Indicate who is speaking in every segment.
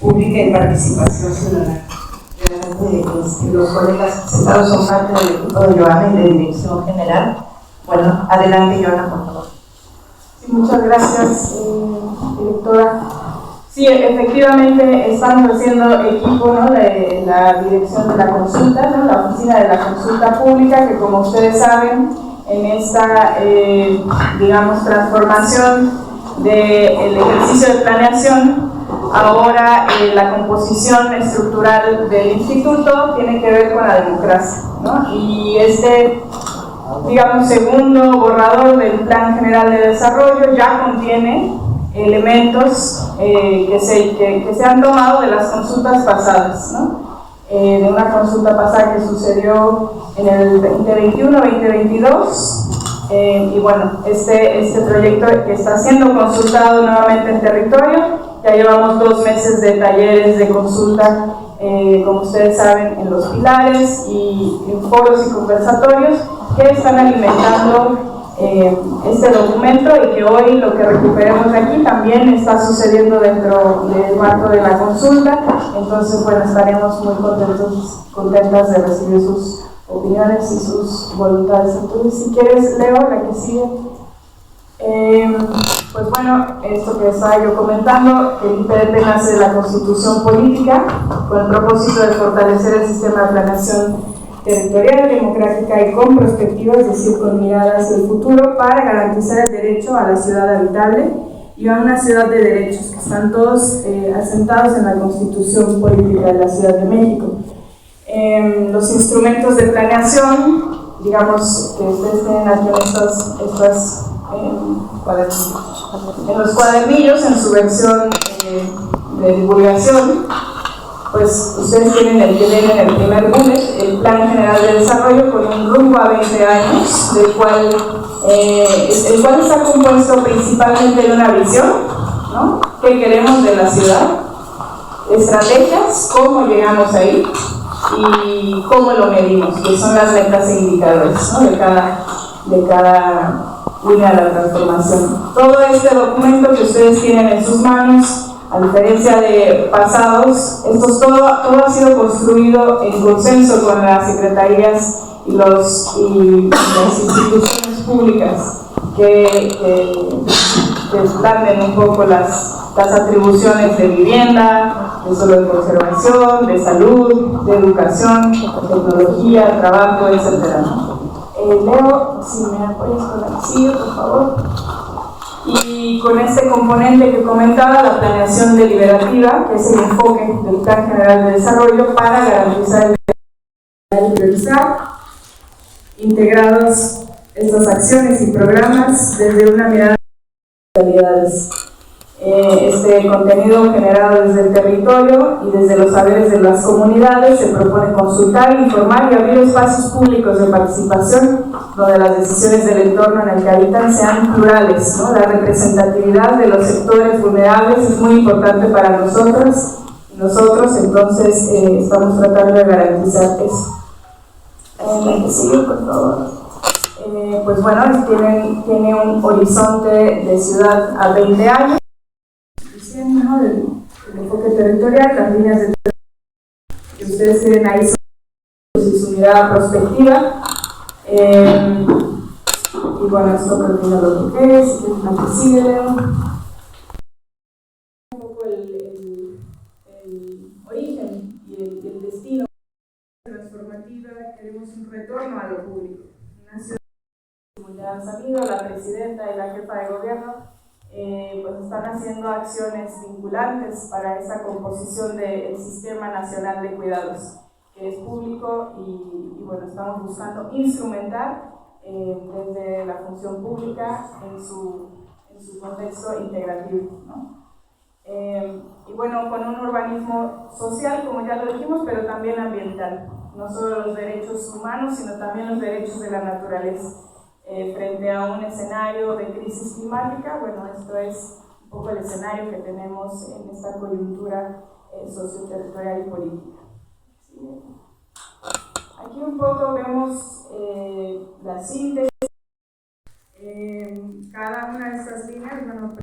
Speaker 1: pública y participación ciudadana. Los colegas sentados son parte del equipo de Joana y de Dirección General. Bueno, adelante, Joana, por favor.
Speaker 2: Sí, muchas gracias, directora. Sí, efectivamente estamos haciendo equipo, ¿no?, de la dirección de la consulta, ¿no?, la oficina de la consulta pública, que como ustedes saben, en esta, digamos, transformación del ejercicio de planeación, ahora la composición estructural del instituto tiene que ver con la democracia, ¿no? Y este, digamos, segundo borrador del Plan General de Desarrollo ya contiene elementos que se han tomado de las consultas pasadas, ¿no? De una consulta pasada que sucedió en el 2021-2022, y bueno, este proyecto que está siendo consultado nuevamente en territorio. Ya llevamos 2 meses de talleres de consulta, como ustedes saben, en los pilares y en foros y conversatorios que están alimentando este documento, y que hoy lo que recuperemos de aquí también está sucediendo dentro del marco de la consulta. Entonces, bueno, estaremos muy contentas de recibir sus opiniones y sus voluntades. Entonces, si quieres, Leo, la que sigue. Pues bueno, esto que estaba yo comentando, el IPDP nace de la Constitución Política con el propósito de fortalecer el sistema de planeación territorial, democrática y con perspectiva, es decir, con mirada hacia el futuro, para garantizar el derecho a la ciudad habitable y a una ciudad de derechos, que están todos asentados en la Constitución Política de la Ciudad de México. Los instrumentos de planeación, digamos, que ustedes tienen aquí en los cuadernillos, en su versión de divulgación, pues ustedes tienen el que leen en el primer bullet, el Plan General de Desarrollo con un rumbo a 20 años, el cual está compuesto principalmente de una visión, ¿no?, qué queremos de la ciudad, estrategias, cómo llegamos ahí y cómo lo medimos, que son las metas e indicadores, ¿no?, de cada línea de la transformación. Todo este documento que ustedes tienen en sus manos, a diferencia de pasados, todo ha sido construido en consenso con las secretarías y las instituciones públicas que expanden un poco las atribuciones de vivienda, de solo de conservación, de salud, de educación, tecnología, trabajo, etc. Leo, si me apoyas con la silla, por favor. Y con este componente que comentaba, la planeación deliberativa, que es el enfoque del Plan General de Desarrollo para garantizar el derecho y priorizar, integrados estas acciones y programas desde una mirada de realidades. Este contenido generado desde el territorio y desde los saberes de las comunidades se propone consultar, informar y abrir espacios públicos de participación donde las decisiones del entorno en el que habitan sean plurales, ¿no? La representatividad de los sectores vulnerables es muy importante para nosotros, entonces estamos tratando de garantizar eso. La que sigue, por favor. Pues bueno, tiene un horizonte de ciudad a 20 años. ¿No? El enfoque territorial, las líneas de territorio que ustedes tienen ahí son su mirada prospectiva, y bueno, esto termina lo que es la que sigue, Leo. Un poco el origen y el destino transformativa. Queremos un retorno a lo público, una ciudad, como ya han sabido, la presidenta y la jefa de gobierno pues están haciendo acciones vinculantes para esa composición del Sistema Nacional de Cuidados, que es público, y bueno, estamos buscando instrumentar desde la función pública en su contexto integrativo, ¿no? Y bueno, con un urbanismo social, como ya lo dijimos, pero también ambiental, no solo los derechos humanos, sino también los derechos de la naturaleza. Frente a un escenario de crisis climática, bueno, esto es un poco el escenario que tenemos en esta coyuntura socioterritorial y política. ¿Sí? Aquí un poco vemos la síntesis. Cada una de estas líneas, bueno,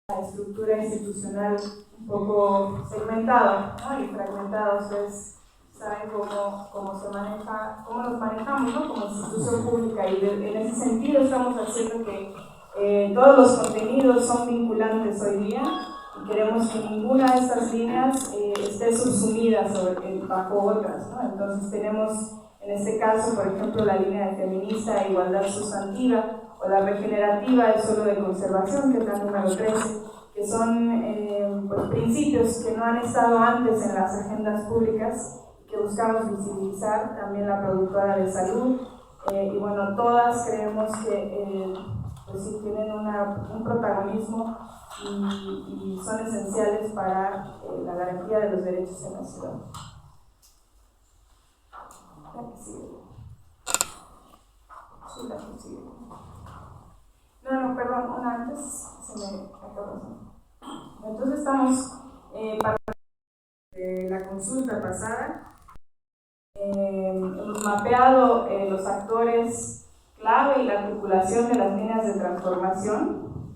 Speaker 2: la estructura institucional un poco segmentada, ¿no? Y fragmentada. Ustedes saben cómo nos manejamos, ¿no? Como institución pública, y en ese sentido estamos haciendo que todos los contenidos son vinculantes hoy día, y queremos que ninguna de estas líneas esté subsumida bajo otras, ¿no? Entonces tenemos en este caso, por ejemplo, la línea de feminista e igualdad sustantiva, o la regenerativa es solo de conservación, que es la número 13, que son pues, principios que no han estado antes en las agendas públicas, que buscamos visibilizar. También la productora de salud, y bueno, todas creemos que pues sí tienen un protagonismo y son esenciales para la garantía de los derechos en la ciudad. No, perdón, una antes se me acabó. Entonces estamos para la consulta pasada. Hemos mapeado los actores clave y la articulación de las líneas de transformación.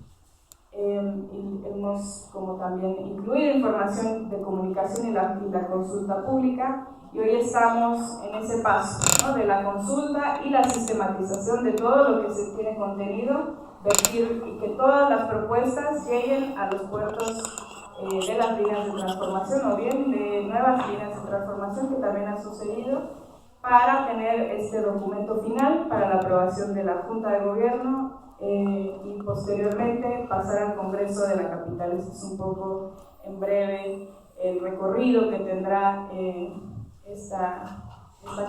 Speaker 2: Y hemos como también incluido información de comunicación y la consulta pública, y hoy estamos en ese paso, ¿no? De la consulta y la sistematización de todo lo que se tiene contenido, y que todas las propuestas lleguen a los puertos de las líneas de transformación, o bien de nuevas líneas de transformación que también han sucedido, para tener este documento final para la aprobación de la Junta de Gobierno y posteriormente pasar al Congreso de la Capital. Este es un poco en breve el recorrido que tendrá esta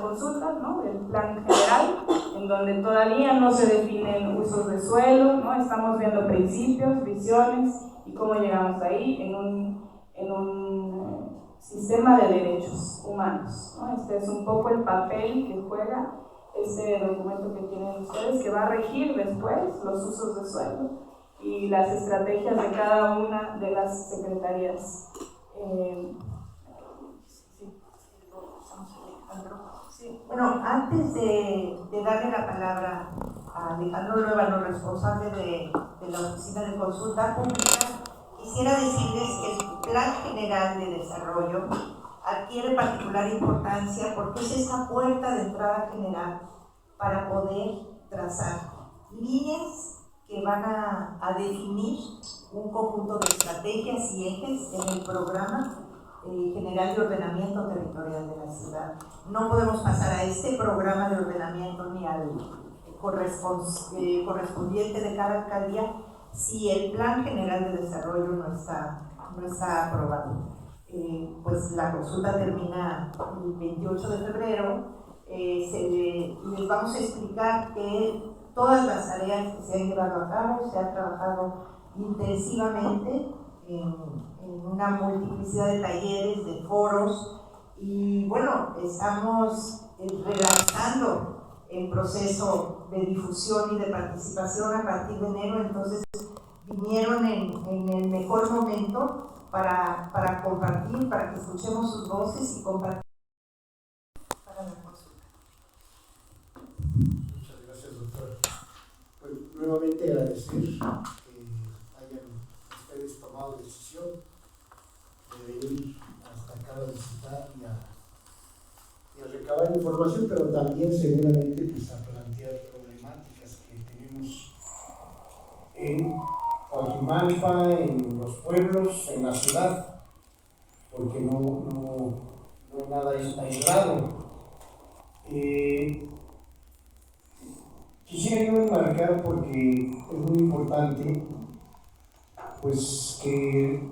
Speaker 2: consulta, ¿no? El plan general, en donde todavía no se definen usos de suelo, ¿no? Estamos viendo principios, visiones y cómo llegamos ahí en un sistema de derechos humanos, ¿no? Este es un poco el papel que juega este documento que tienen ustedes, que va a regir después los usos de suelo y las estrategias de cada una de las secretarías.
Speaker 1: Bueno, antes de darle la palabra a Alejandro Luevano, responsable de la Oficina de Consulta Pública, quisiera decirles que el Plan General de Desarrollo adquiere particular importancia porque es esta puerta de entrada general para poder trazar líneas que van a definir un conjunto de estrategias y ejes en el programa general de ordenamiento territorial de la ciudad. No podemos pasar a este programa de ordenamiento ni al correspondiente de cada alcaldía si el Plan General de Desarrollo no está aprobado. Pues la consulta termina el 28 de febrero. Les vamos a explicar que todas las tareas que se han llevado a cabo, se ha trabajado intensivamente en una multiplicidad de talleres, de foros, y bueno, estamos relanzando el proceso de difusión y de participación a partir de enero. Entonces vinieron en el mejor momento para compartir, para que escuchemos sus voces y compartir para la consulta.
Speaker 3: Muchas gracias, doctora. Pues nuevamente agradecer que hayan ustedes tomado la decisión de venir hasta acá a visitar y a recabar información, pero también seguramente pues, a plantear problemáticas que tenemos en Coajimalpa, en los pueblos, en la ciudad, porque no nada es aislado. Quisiera yo enmarcar, porque es muy importante, pues que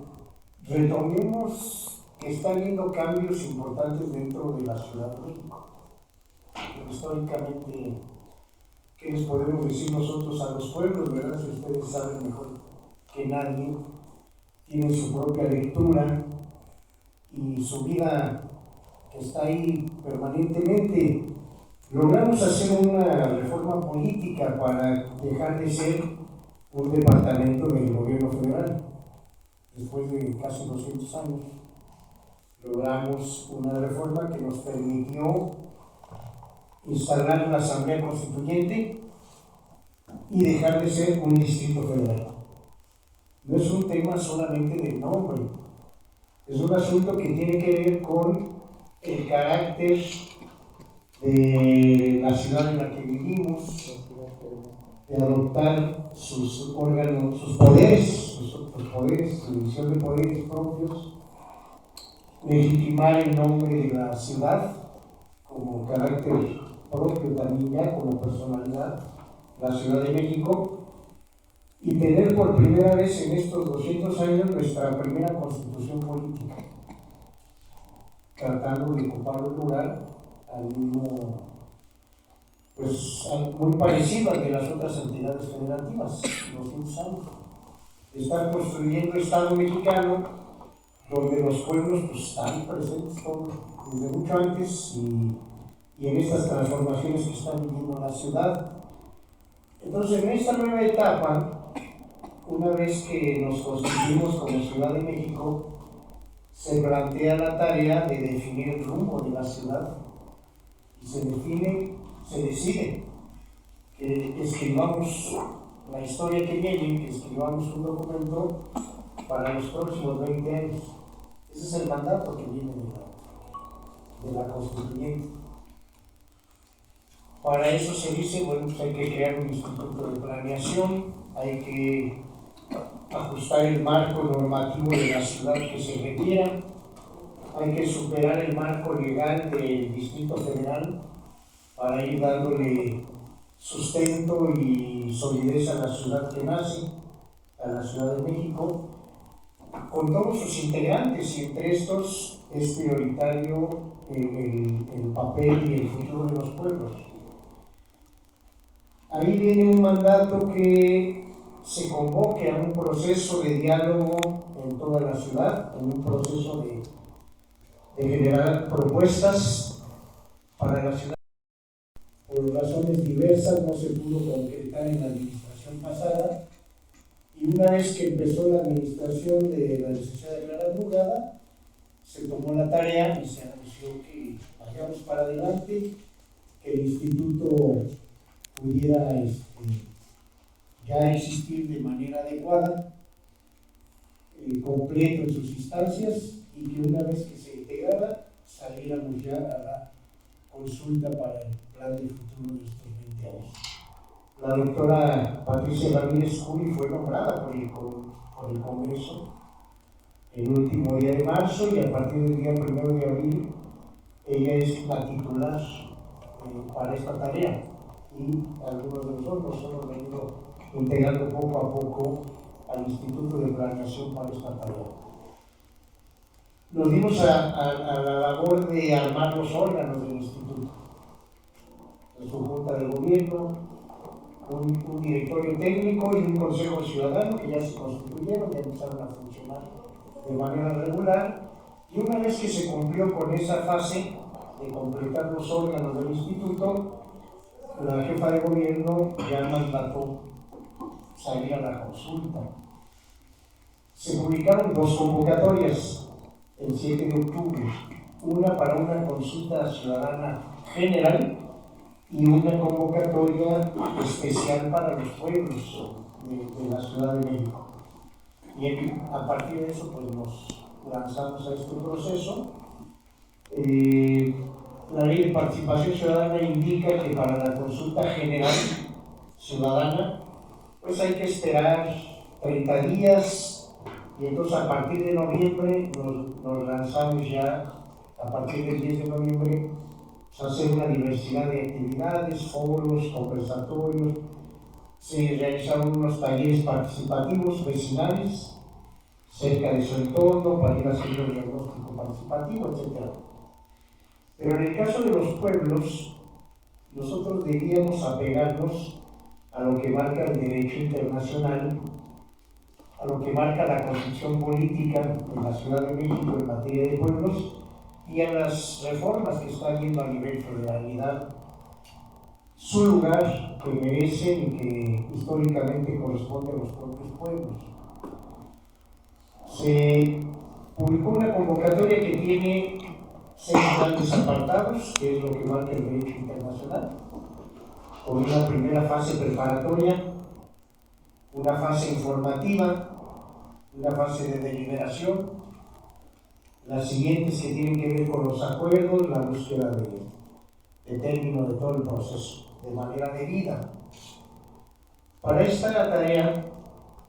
Speaker 3: retomemos que está habiendo cambios importantes dentro de la Ciudad de México. Históricamente, ¿qué les podemos decir nosotros a los pueblos, verdad? Si ustedes saben mejor que nadie, tienen su propia lectura y su vida que está ahí permanentemente. Logramos hacer una reforma política para dejar de ser un departamento del gobierno federal. Después de casi 200 años, logramos una reforma que nos permitió instalar una asamblea constituyente y dejar de ser un distrito federal. no es un tema solamente del nombre, es un asunto que tiene que ver con el carácter de la ciudad en la que vivimos, de adoptar sus órganos, sus poderes, su división de poderes propios, legitimar el nombre de la ciudad como carácter propio también ya, como personalidad, la Ciudad de México, y tener por primera vez en estos 200 años nuestra primera constitución política, tratando de ocupar un lugar al mismo, pues muy parecido al de las otras entidades federativas, 200 años. Estar construyendo Estado mexicano, donde los pueblos pues, están presentes todos, desde mucho antes y en estas transformaciones que está viviendo la ciudad. Entonces, en esta nueva etapa, una vez que nos constituimos como Ciudad de México, se plantea la tarea de definir el rumbo de la ciudad y se decide que escribamos la historia que viene, que escribamos un documento para los próximos 20 años. Ese es el mandato que viene de la constituyente. Para eso se dice, bueno, pues hay que crear un instituto de planeación, hay que ajustar el marco normativo de la ciudad que se requiera, hay que superar el marco legal del Distrito Federal para ir dándole sustento y solidez a la ciudad que nace, a la Ciudad de México, con todos sus integrantes, y entre estos es prioritario el papel y el futuro de los pueblos. Ahí viene un mandato que se convoque a un proceso de diálogo en toda la ciudad, en un proceso de generar propuestas para la ciudad. Por razones diversas no se pudo concretar en la administración pasada, y una vez que empezó la administración de la licenciada Clara Brugada, se tomó la tarea y se anunció que vayamos para adelante, que el instituto pudiera ya existir de manera adecuada, completo en sus instancias, y que una vez que se integrara, saliéramos ya a la consulta para el plan de futuro de estos 20 años. La doctora Patricia Ramírez Curi fue nombrada por el Congreso el último día de marzo, y a partir del día 1 de abril ella es la titular para esta tarea, y algunos de nosotros nos hemos venido integrando poco a poco al Instituto de Planeación para esta tarea. Nos dimos a la labor de armar los órganos del instituto, en su junta de gobierno, un directorio técnico y un consejo ciudadano que ya se constituyeron, ya empezaron a funcionar de manera regular, y una vez que se cumplió con esa fase de completar los órganos del instituto, la jefa de gobierno ya mandató salir a la consulta. Se publicaron 2 convocatorias el 7 de octubre, una para una consulta ciudadana general y una convocatoria especial para los pueblos de la Ciudad de México. Y a partir de eso pues nos lanzamos a este proceso. La ley de participación ciudadana indica que para la consulta general ciudadana pues hay que esperar 30 días, y entonces a partir de noviembre nos lanzamos ya, a partir del 10 de noviembre, a hacer una diversidad de actividades, foros, conversatorios. Se realizaron unos talleres participativos vecinales cerca de su entorno para ir haciendo el diagnóstico participativo, etc. Pero en el caso de los pueblos, nosotros debíamos apegarnos a lo que marca el derecho internacional, a lo que marca la constitución política de la Ciudad de México en materia de pueblos, y a las reformas que está habiendo a nivel federalidad, su lugar que merecen y que históricamente corresponde a los propios pueblos. Se publicó una convocatoria que tiene 6 grandes apartados, que es lo que marca el derecho internacional, con una primera fase preparatoria, una fase informativa,
Speaker 4: una fase de deliberación, las siguientes que tienen que ver con los acuerdos, la búsqueda de término de todo el proceso, de manera debida. Para esta tarea,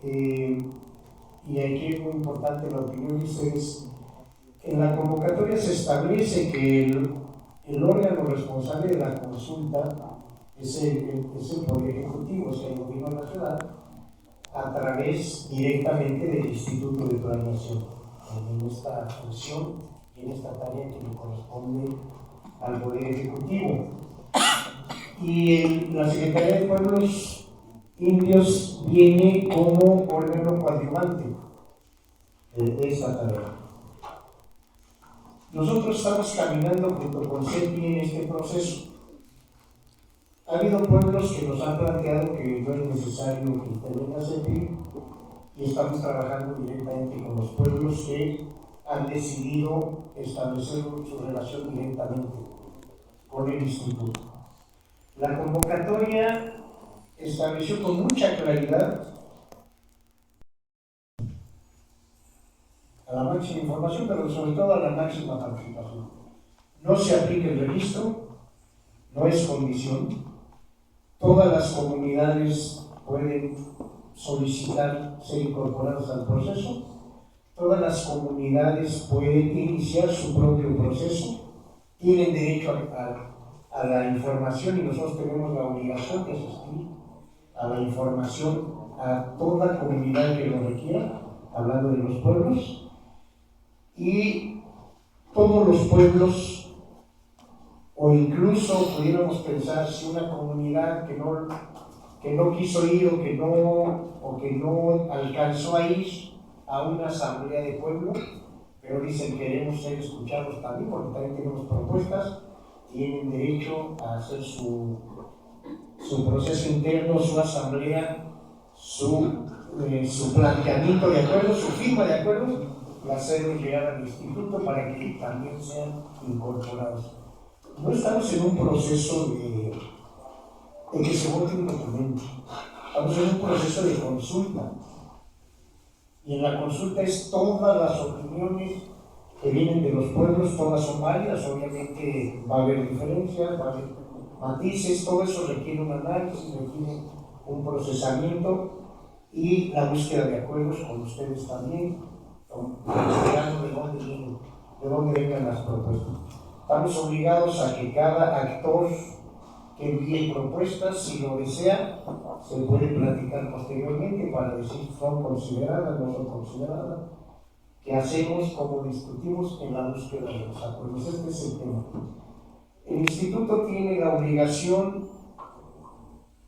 Speaker 4: y aquí es muy importante la opinión de ustedes, en la convocatoria se establece que el órgano responsable de la consulta es el Poder Ejecutivo, o sea, el Gobierno de la Ciudad, a través directamente del Instituto de Planeación, en esta función y en esta tarea que le corresponde al Poder Ejecutivo. Y la Secretaría de Pueblos Indios viene como órgano coadyuvante de esta tarea. Nosotros estamos caminando junto con CEPI en este proceso. Ha habido pueblos que nos han planteado que no es necesario que intervenga CEPI y estamos trabajando directamente con los pueblos que han decidido establecer su relación directamente con el instituto. La convocatoria estableció con mucha claridad a la máxima información, pero sobre todo a la máxima participación. No se aplica el registro, no es condición. Todas las comunidades pueden solicitar ser incorporadas al proceso. Todas las comunidades pueden iniciar su propio proceso. Tienen derecho a la información y nosotros tenemos la obligación de asistir a la información a toda comunidad que lo requiera, hablando de los pueblos. Y todos los pueblos, o incluso pudiéramos pensar si una comunidad que no quiso ir o que no alcanzó a ir a una asamblea de pueblo, pero dicen queremos ser escuchados también, porque también tenemos propuestas, tienen derecho a hacer su proceso interno, su asamblea, su planteamiento de acuerdo, su firma de acuerdo, y hacerlo llegar al instituto para que también sean incorporados. No estamos en un proceso de que se vote un documento, estamos en un proceso de consulta. Y en la consulta es todas las opiniones que vienen de los pueblos, todas son válidas, obviamente va a haber diferencias, va a haber matices, todo eso requiere un análisis, requiere un procesamiento y la búsqueda de acuerdos con ustedes también, investigando de dónde vengan las propuestas. Estamos obligados a que cada actor que envíe propuestas, si lo desea, se puede platicar posteriormente para decir son consideradas, no son consideradas, qué hacemos, cómo discutimos en la búsqueda de los acuerdos. Este es el tema. El instituto tiene la obligación,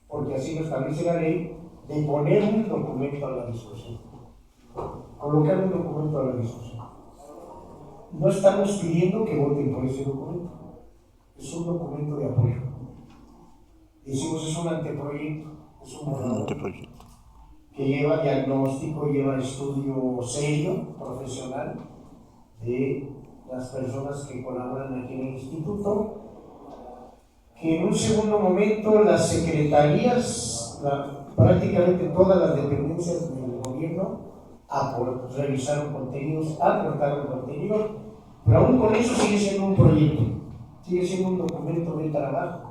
Speaker 4: porque así lo establece la ley, de poner un documento a la discusión, colocar un documento a la discusión. No estamos pidiendo que voten por ese documento, es un documento de apoyo. Decimos es un anteproyecto, es un borrador que lleva diagnóstico, lleva estudio serio, profesional, de las personas que colaboran aquí en el instituto, que en un segundo momento las secretarías, prácticamente todas las dependencias del gobierno revisaron contenidos, aportaron contenidos, pero aún con eso sigue siendo un proyecto, sigue siendo un documento de trabajo.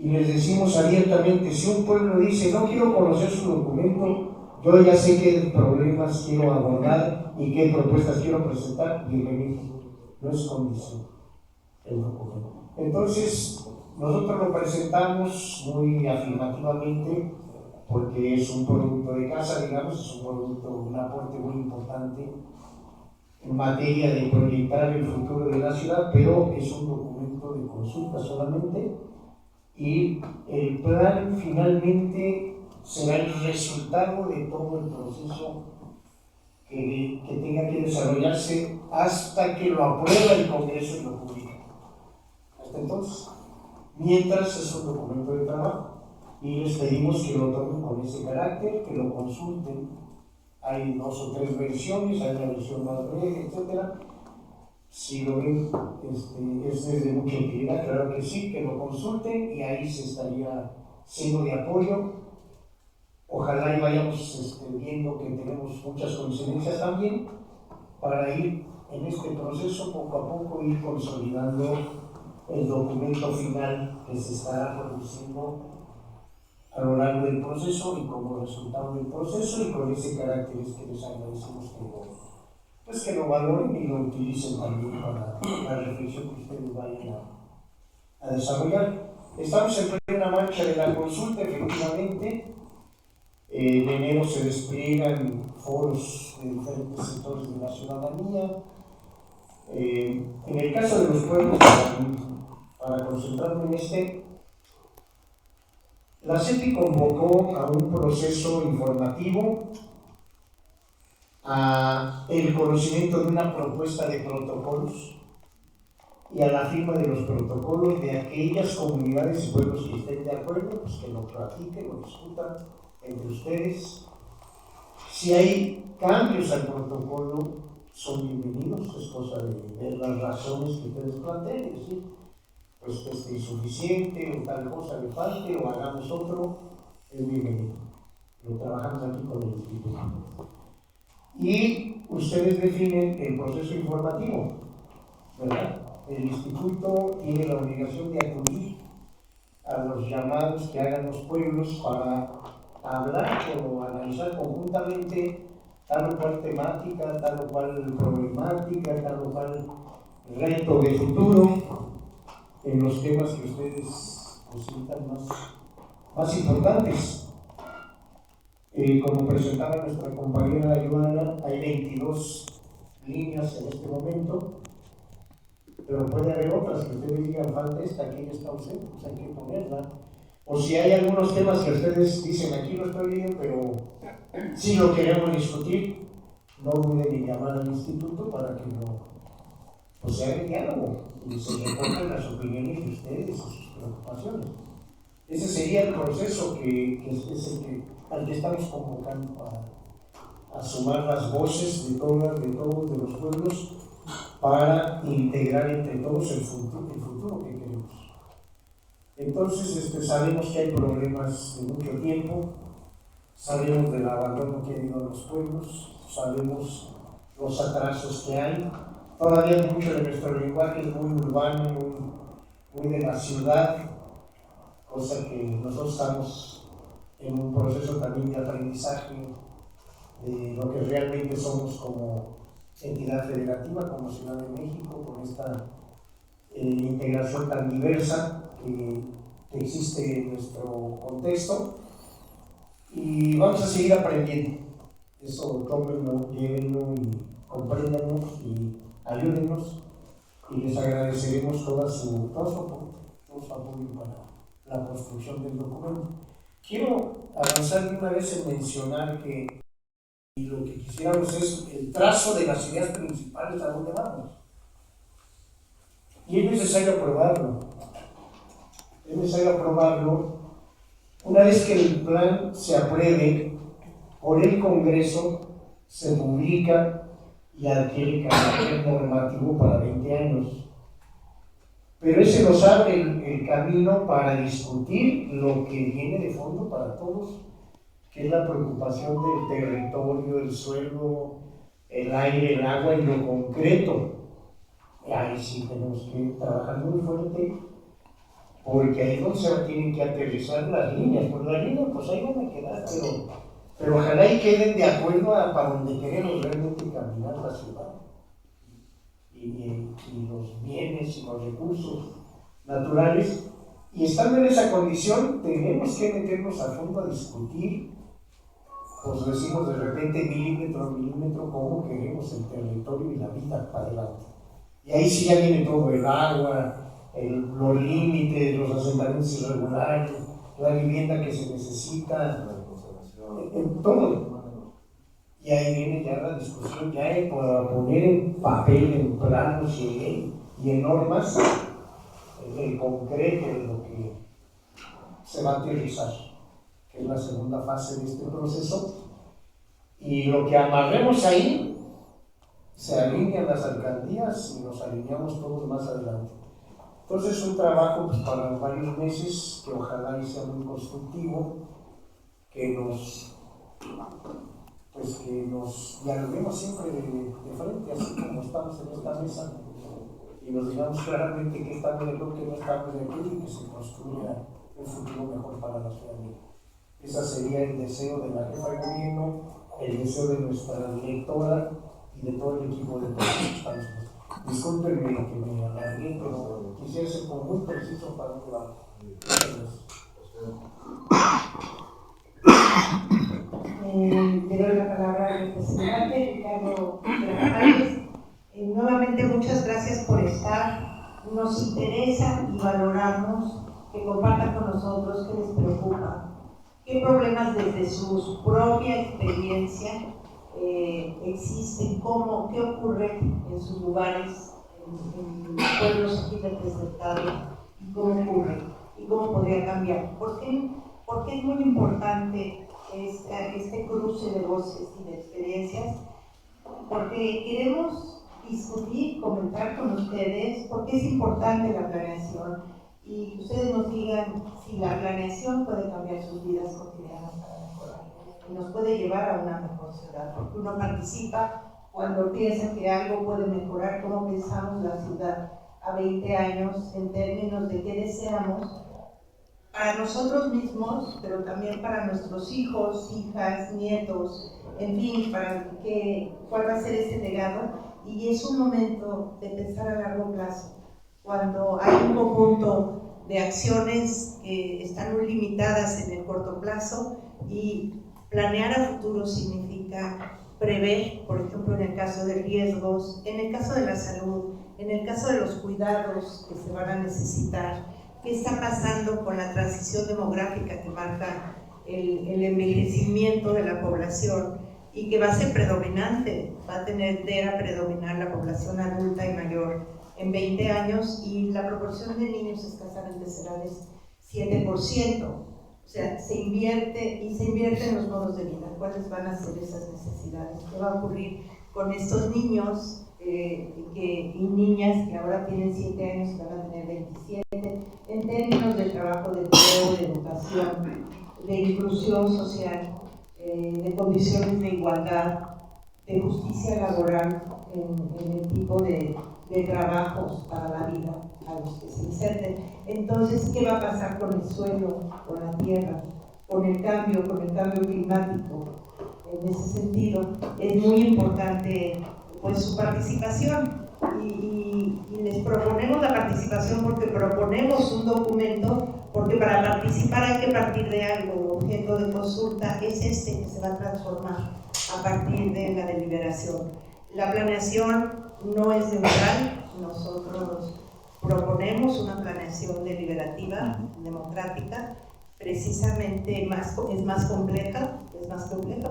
Speaker 4: Y les decimos abiertamente, si un pueblo dice no quiero conocer su documento, yo ya sé qué problemas quiero abordar y qué propuestas quiero presentar, bienvenido, no es condición el documento. Entonces, nosotros lo presentamos muy afirmativamente porque es un producto de casa, digamos, es un aporte muy importante en materia de proyectar el futuro de la ciudad, pero es un documento de consulta solamente. Y el plan finalmente será el resultado de todo el proceso que tenga que desarrollarse hasta que lo aprueba el Congreso y lo publica. Hasta entonces, mientras es un documento de trabajo y les pedimos que lo tomen con ese carácter, que lo consulten. Hay 2 o 3 versiones, hay una versión más breve, etc. Si lo ven, es de mucha utilidad, claro que sí, que lo consulten y ahí se estaría siendo de apoyo ojalá y vayamos viendo que tenemos muchas coincidencias también para ir en este proceso poco a poco ir consolidando el documento final que se estará produciendo a lo largo del proceso y como resultado del proceso y con ese carácter que les agradecemos que lo valoren y lo utilicen también para la reflexión que ustedes vayan a desarrollar. Estamos en plena marcha de la consulta, efectivamente. En enero se despliegan foros de diferentes sectores de la ciudadanía. En el caso de los pueblos, para concentrarme en la CEPI convocó a un proceso informativo, a el conocimiento de una propuesta de protocolos y a la firma de los protocolos de aquellas comunidades y pueblos que estén de acuerdo, pues que lo platiquen, lo discutan entre ustedes. Si hay cambios al protocolo, son bienvenidos, es cosa de ver las razones que ustedes planteen, es decir, pues que esté insuficiente o tal cosa le falte o hagamos otro, es bienvenido. Lo trabajamos aquí con el instituto. Y ustedes definen el proceso informativo, ¿verdad? El instituto tiene la obligación de acudir a los llamados que hagan los pueblos para hablar o analizar conjuntamente tal o cual temática, tal o cual problemática, tal o cual reto de futuro en los temas que ustedes consideran más importantes. Como presentaba nuestra compañera Joana, hay 22 líneas en este momento, pero puede haber otras que ustedes digan, falta esta, aquí está ausente, pues hay que ponerla. O si hay algunos temas que ustedes dicen, aquí lo estoy viendo, pero sí lo queremos discutir, no duden en llamar al instituto para que pues se haga diálogo y se recojan las opiniones de ustedes y sus preocupaciones. Ese sería el proceso que es al que estamos convocando a sumar las voces de todos los pueblos para integrar entre todos el futuro que queremos. Entonces sabemos que hay problemas de mucho tiempo, sabemos del abandono que ha habido a los pueblos, sabemos los atrasos que hay. Todavía mucho de nuestro lenguaje es muy urbano, muy de la ciudad, cosa que nosotros estamos en un proceso también de aprendizaje de lo que realmente somos como entidad federativa, como Ciudad de México, con esta integración tan diversa que existe en nuestro contexto. Y vamos a seguir aprendiendo. Eso tómenlo, llévenlo y compréndanos y ayúdenos y les agradeceremos todo su apoyo para la construcción del documento. Quiero avanzar de una vez en mencionar que lo que quisiéramos es el trazo de las ideas principales a dónde vamos. Y es necesario aprobarlo. Es necesario aprobarlo una vez que el plan se apruebe por el Congreso, se publica y adquiere carácter normativo para 20 años. Pero ese nos abre el camino para discutir lo que viene de fondo para todos, que es la preocupación del territorio, el suelo, el aire, el agua y lo concreto. Y ahí sí tenemos que trabajar muy fuerte, porque ahí es donde se tienen que aterrizar las líneas, porque las líneas pues ahí van a quedar, pero ojalá y queden de acuerdo para donde queremos realmente caminar la ciudad. Y los bienes y los recursos naturales, y estando en esa condición tenemos que meternos a fondo a discutir, pues decimos de repente milímetro a milímetro cómo queremos el territorio y la vida para adelante. Y ahí sí ya viene todo, el agua, los límites, los asentamientos irregulares, la vivienda que se necesita, todo. Y ahí viene ya la discusión, ya para poner en papel, en planos y en normas, el concreto de lo que se va a aterrizar, que es la segunda fase de este proceso. Y lo que amarremos ahí, se alinean las alcaldías y nos alineamos todos más adelante. Entonces es un trabajo para varios meses que ojalá y sea muy constructivo que nos dialoguemos siempre de frente, así como estamos en esta mesa, y nos digamos claramente qué estamos de lo que no estamos de aquí y que se construya un futuro mejor para la ciudadanía. Ese sería el deseo de la jefa de gobierno, el deseo de nuestra directora y de todo el equipo de todos los que estamos. Discúlpenme que me alargué, pero quisiera ser como muy preciso para un lado.
Speaker 1: Le doy la palabra al representante Ricardo Grajales. Nuevamente muchas gracias por estar. Nos interesa y valoramos que compartan con nosotros qué les preocupa, qué problemas desde su propia experiencia existen, qué ocurre en sus lugares, en los pueblos aquí representados, y cómo ocurre y cómo podría cambiar. ¿Por qué es muy importante este cruce de voces y de experiencias? Porque queremos discutir, comentar con ustedes por qué es importante la planeación y que ustedes nos digan si la planeación puede cambiar sus vidas cotidianas para mejorar y nos puede llevar a una mejor ciudad, porque uno participa cuando piensa que algo puede mejorar, cómo pensamos la ciudad a 20 años en términos de qué deseamos para nosotros mismos, pero también para nuestros hijos, hijas, nietos, en fin, cuál va a ser ese legado. Y es un momento de pensar a largo plazo, cuando hay un conjunto de acciones que están muy limitadas en el corto plazo, y planear a futuro significa prever, por ejemplo, en el caso de riesgos, en el caso de la salud, en el caso de los cuidados que se van a necesitar, qué está pasando con la transición demográfica que marca el envejecimiento de la población y que va a ser predominante, va a tender a predominar la población adulta y mayor en 20 años, y la proporción de niños escasamente será de 7%. O sea, se invierte en los modos de vida. ¿Cuáles van a ser esas necesidades? ¿Qué va a ocurrir con estos niños y niñas que ahora tienen 7 años y van a tener 27? En términos de trabajo, de empleo, de educación, de inclusión social, de condiciones de igualdad, de justicia laboral en el tipo de trabajos para la vida a los que se inserten. Entonces, ¿qué va a pasar con el suelo, con la tierra, con el cambio climático? En ese sentido, es muy importante pues su participación, y les proponemos la participación porque proponemos un documento, porque para participar hay que partir de algo. Objeto de consulta es que se va a transformar a partir de la deliberación. La planeación no es neutral. Nosotros proponemos una planeación deliberativa, democrática, precisamente es más compleja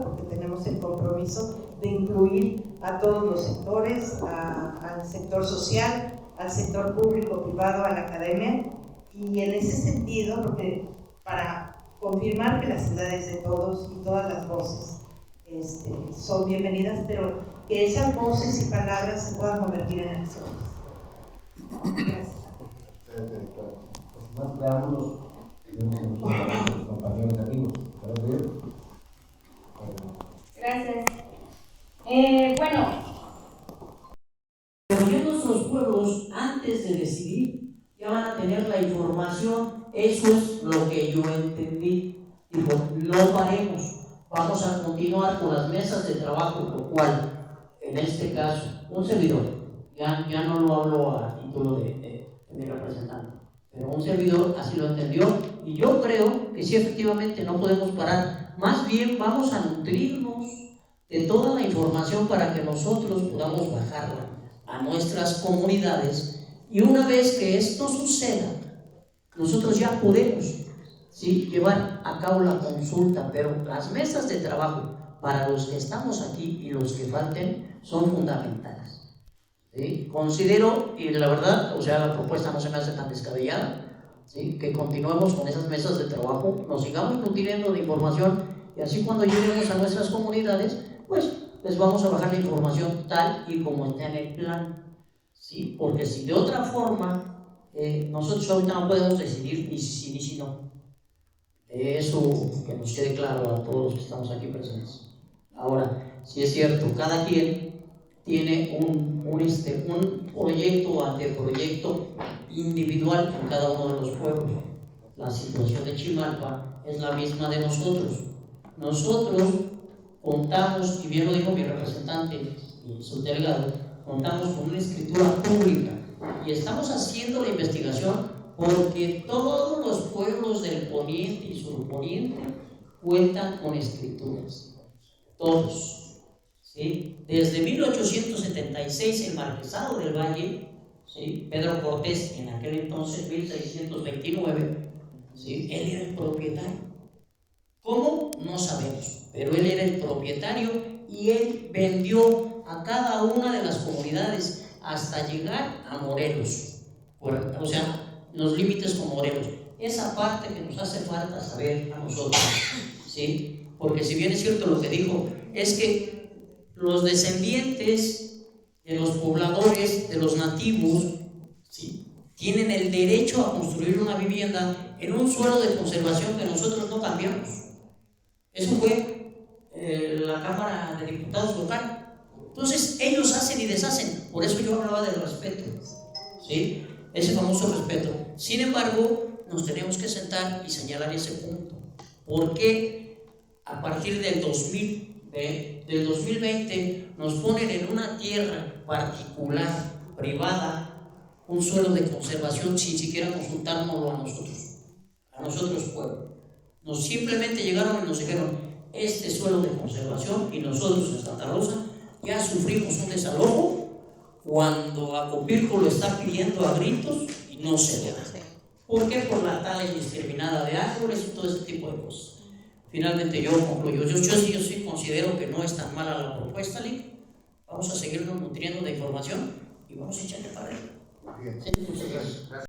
Speaker 1: porque tenemos el compromiso de incluir a todos los sectores, al sector social, al sector público, privado, a la academia, y en ese sentido, porque para confirmar que la ciudad es de todos y todas las voces son bienvenidas, pero que esas voces y palabras se puedan convertir en acciones. Gracias.
Speaker 5: Más veámonos, compañeros y amigos.
Speaker 6: Gracias. Bueno.
Speaker 7: Pero ya nuestros pueblos, antes de decidir, ya van a tener la información. Eso es lo que yo entendí. Dijo, no paremos, vamos a continuar con las mesas de trabajo, lo cual, en este caso, un servidor, ya no lo hablo a título de mi representante, pero un servidor así lo entendió, y yo creo que sí, efectivamente no podemos parar, más bien vamos a nutrirnos de toda la información para que nosotros podamos bajarla a nuestras comunidades, y una vez que esto suceda, nosotros ya podemos llevar a cabo la consulta, pero las mesas de trabajo para los que estamos aquí y los que falten son fundamentales. ¿Sí? Considero, y la verdad, la propuesta no se me hace tan descabellada, ¿sí? Que continuemos con esas mesas de trabajo, nos sigamos nutriendo de información, y así cuando lleguemos a nuestras comunidades, pues les vamos a bajar la información tal y como está en el plan. ¿Sí? Porque si de otra forma, nosotros ahorita no podemos decidir ni si sí ni si no. Eso que nos quede claro a todos los que estamos aquí presentes. Ahora, si es cierto, cada quien tiene un proyecto o anteproyecto individual en cada uno de los pueblos. La situación de Chimalpa es la misma de nosotros. Nosotros contamos, y bien lo dijo mi representante, su delegado, contamos con una escritura pública y estamos haciendo la investigación porque todos los pueblos del poniente y surponiente cuentan con escrituras. Todos. ¿Sí? Desde 1876 el Marquesado del Valle, ¿sí? Pedro Cortés, en aquel entonces 1629, ¿sí? Él era el propietario. ¿Cómo? No sabemos, pero él era el propietario y él vendió a cada una de las comunidades hasta llegar a Morelos, o sea, los límites con Morelos. Esa parte que nos hace falta saber a nosotros, ¿sí? Porque si bien es cierto lo que dijo, es que los descendientes de los pobladores, de los nativos, ¿sí?, tienen el derecho a construir una vivienda en un suelo de conservación que nosotros no cambiamos. Eso fue la Cámara de Diputados local. Entonces ellos hacen y deshacen. Por eso yo hablaba del respeto, ¿sí? Ese famoso respeto. Sin embargo, nos tenemos que sentar y señalar ese punto. Porque a partir del 2020 nos ponen en una tierra particular, privada, un suelo de conservación sin siquiera consultárnoslo a nosotros pueblo. Nos simplemente llegaron y nos dijeron, este suelo de conservación, y nosotros en Santa Rosa ya sufrimos un desalojo cuando Acopirco lo está pidiendo a gritos y no se le da. ¿Por qué? Por la tala indiscriminada de árboles y todo ese tipo de cosas. Finalmente yo concluyo, yo sí considero que no es tan mala la propuesta, Lick. Vamos a seguirnos nutriendo de información y vamos a echarle para arriba.
Speaker 3: Bien.
Speaker 7: Sí, muchas gracias.